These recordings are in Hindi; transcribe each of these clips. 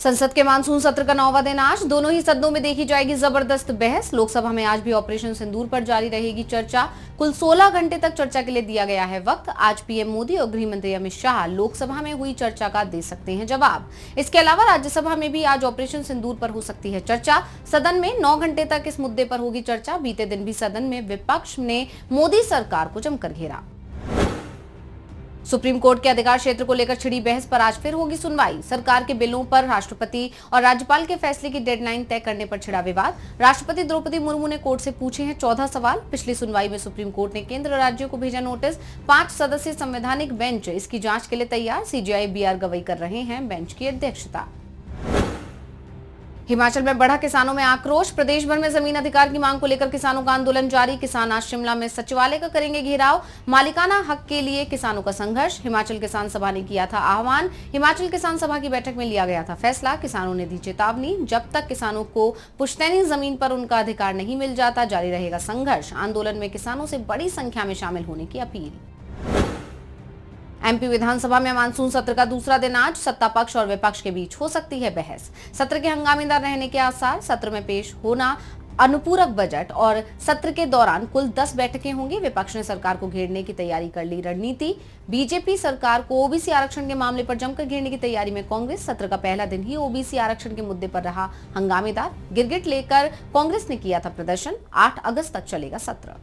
संसद के मानसून सत्र का 9वां दिन आज दोनों ही सदनों में देखी जाएगी जबरदस्त बहस। लोकसभा में आज भी ऑपरेशन सिंदूर पर जारी रहेगी चर्चा। कुल 16 घंटे तक चर्चा के लिए दिया गया है वक्त। आज पीएम मोदी और गृह मंत्री अमित शाह लोकसभा में हुई चर्चा का दे सकते हैं जवाब। इसके अलावा राज्यसभा में भी आज ऑपरेशन सिंदूर पर हो सकती है चर्चा। सदन में 9 घंटे तक इस मुद्दे पर होगी चर्चा। बीते दिन भी सदन में विपक्ष ने मोदी सरकार को जमकर घेरा। सुप्रीम कोर्ट के अधिकार क्षेत्र को लेकर छिड़ी बहस पर आज फिर होगी सुनवाई। सरकार के बिलों पर राष्ट्रपति और राज्यपाल के फैसले की डेडलाइन तय करने पर छिड़ा विवाद। राष्ट्रपति द्रौपदी मुर्मू ने कोर्ट से पूछे हैं 14 सवाल। पिछली सुनवाई में सुप्रीम कोर्ट ने केंद्र राज्यों को भेजा नोटिस। 5 सदस्यीय संवैधानिक बेंच इसकी जांच के लिए तैयार। सीजेआई बीआर गवई कर रहे हैं बेंच की अध्यक्षता। हिमाचल में बढ़ा किसानों में आक्रोश। प्रदेश भर में जमीन अधिकार की मांग को लेकर किसानों का आंदोलन जारी। किसान आज शिमला में सचिवालय का करेंगे घेराव। मालिकाना हक के लिए किसानों का संघर्ष। हिमाचल किसान सभा ने किया था आह्वान। हिमाचल किसान सभा की बैठक में लिया गया था फैसला। किसानों ने दी चेतावनी, जब तक किसानों को पुश्तैनी जमीन पर उनका अधिकार नहीं मिल जाता जारी रहेगा संघर्ष। आंदोलन में किसानों से बड़ी संख्या में शामिल होने की अपील। एमपी विधानसभा में मानसून सत्र का दूसरा दिन आज सत्ता पक्ष और विपक्ष के बीच हो सकती है बहस। सत्र के हंगामेदार रहने के आसार। सत्र में पेश होना अनुपूरक बजट और सत्र के दौरान कुल 10 बैठकें होंगी। विपक्ष ने सरकार को घेरने की तैयारी कर ली रणनीति। बीजेपी सरकार को ओबीसी आरक्षण के मामले पर जमकर घेरने की तैयारी में कांग्रेस। सत्र का पहला दिन ही ओबीसी आरक्षण के मुद्दे पर रहा हंगामेदार। गिरगिट लेकर कांग्रेस ने किया था प्रदर्शन। 8 अगस्त तक चलेगा सत्र।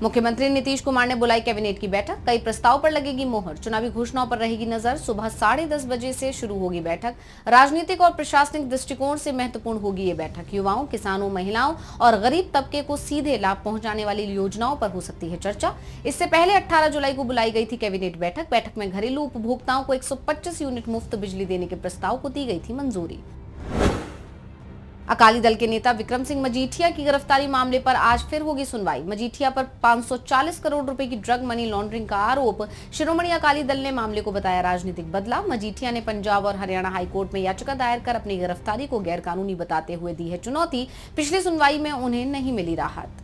मुख्यमंत्री नीतीश कुमार ने बुलाई कैबिनेट की बैठक। कई प्रस्ताव पर लगेगी मोहर। चुनावी घोषणाओं पर रहेगी नजर। सुबह 10:30 बजे से शुरू होगी बैठक। राजनीतिक और प्रशासनिक दृष्टिकोण से महत्वपूर्ण होगी ये बैठक। युवाओं, किसानों, महिलाओं और गरीब तबके को सीधे लाभ पहुंचाने वाली योजनाओं पर हो सकती है चर्चा। इससे पहले 18 जुलाई को बुलाई गई थी कैबिनेट बैठक। बैठक में घरेलू उपभोक्ताओं को 125 यूनिट मुफ्त बिजली देने के प्रस्ताव को दी गई थी मंजूरी। अकाली दल के नेता विक्रम सिंह मजीठिया की गिरफ्तारी मामले पर आज फिर होगी सुनवाई। मजीठिया पर 540 करोड़ रुपए की ड्रग मनी लॉन्ड्रिंग का आरोप। शिरोमणि अकाली दल ने मामले को बताया राजनीतिक बदला। मजीठिया ने पंजाब और हरियाणा हाईकोर्ट में याचिका दायर कर अपनी गिरफ्तारी को गैरकानूनी बताते हुए दी है चुनौती। पिछली सुनवाई में उन्हें नहीं मिली राहत।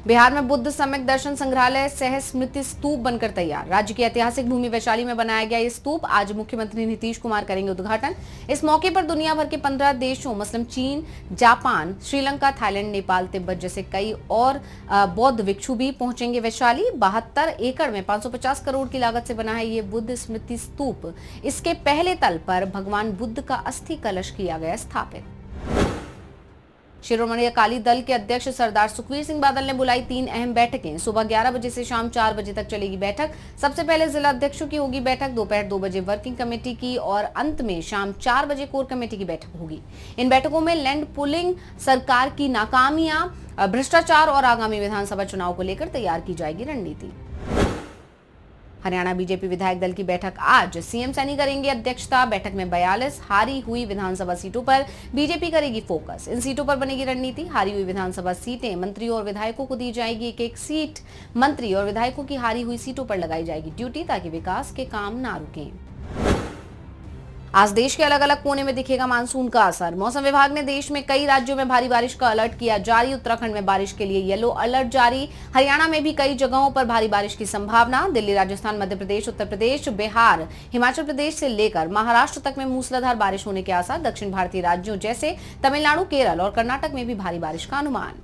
बिहार में बुद्ध सम्यक दर्शन संग्रहालय सह स्मृति स्तूप बनकर तैयार। राज्य की ऐतिहासिक भूमि वैशाली में बनाया गया ये स्तूप आज मुख्यमंत्री नीतीश कुमार करेंगे उद्घाटन। इस मौके पर दुनिया भर के 15 देशों मसलन चीन, जापान, श्रीलंका, थाईलैंड, नेपाल, तिब्बत जैसे कई और बौद्ध भिक्षु भी पहुंचेंगे वैशाली। 72 एकड़ में 550 करोड़ की लागत से बना है ये बुद्ध स्मृति स्तूप। इसके पहले तल पर भगवान बुद्ध का अस्थि कलश किया गया स्थापित। शिरोमणि अकाली दल के अध्यक्ष सरदार सुखबीर सिंह बादल ने बुलाई 3 अहम बैठकें। सुबह 11 बजे से शाम 4 बजे तक चलेगी बैठक। सबसे पहले जिला अध्यक्षों की होगी बैठक। दोपहर 2 बजे वर्किंग कमेटी की और अंत में शाम 4 बजे कोर कमेटी की बैठक होगी। इन बैठकों में लैंड पुलिंग, सरकार की नाकामियां, भ्रष्टाचार और आगामी विधानसभा चुनाव को लेकर तैयार की जाएगी रणनीति। हरियाणा बीजेपी विधायक दल की बैठक आज। सीएम सैनी करेंगे अध्यक्षता। बैठक में 42 हारी हुई विधानसभा सीटों पर बीजेपी करेगी फोकस। इन सीटों पर बनेगी रणनीति। हारी हुई विधानसभा सीटें मंत्रियों और विधायकों को दी जाएगी। एक सीट मंत्री और विधायकों की हारी हुई सीटों पर लगाई जाएगी ड्यूटी ताकि विकास के काम ना रुकें। आज देश के अलग अलग कोने में दिखेगा मानसून का असर। मौसम विभाग ने देश में कई राज्यों में भारी बारिश का अलर्ट किया जारी। उत्तराखंड में बारिश के लिए येलो अलर्ट जारी। हरियाणा में भी कई जगहों पर भारी बारिश की संभावना। दिल्ली, राजस्थान, मध्य प्रदेश, उत्तर प्रदेश, बिहार, हिमाचल प्रदेश से लेकर महाराष्ट्र तक में मूसलाधार बारिश होने के आसार। दक्षिण भारतीय राज्यों जैसे तमिलनाडु, केरल और कर्नाटक में भी भारी बारिश का अनुमान।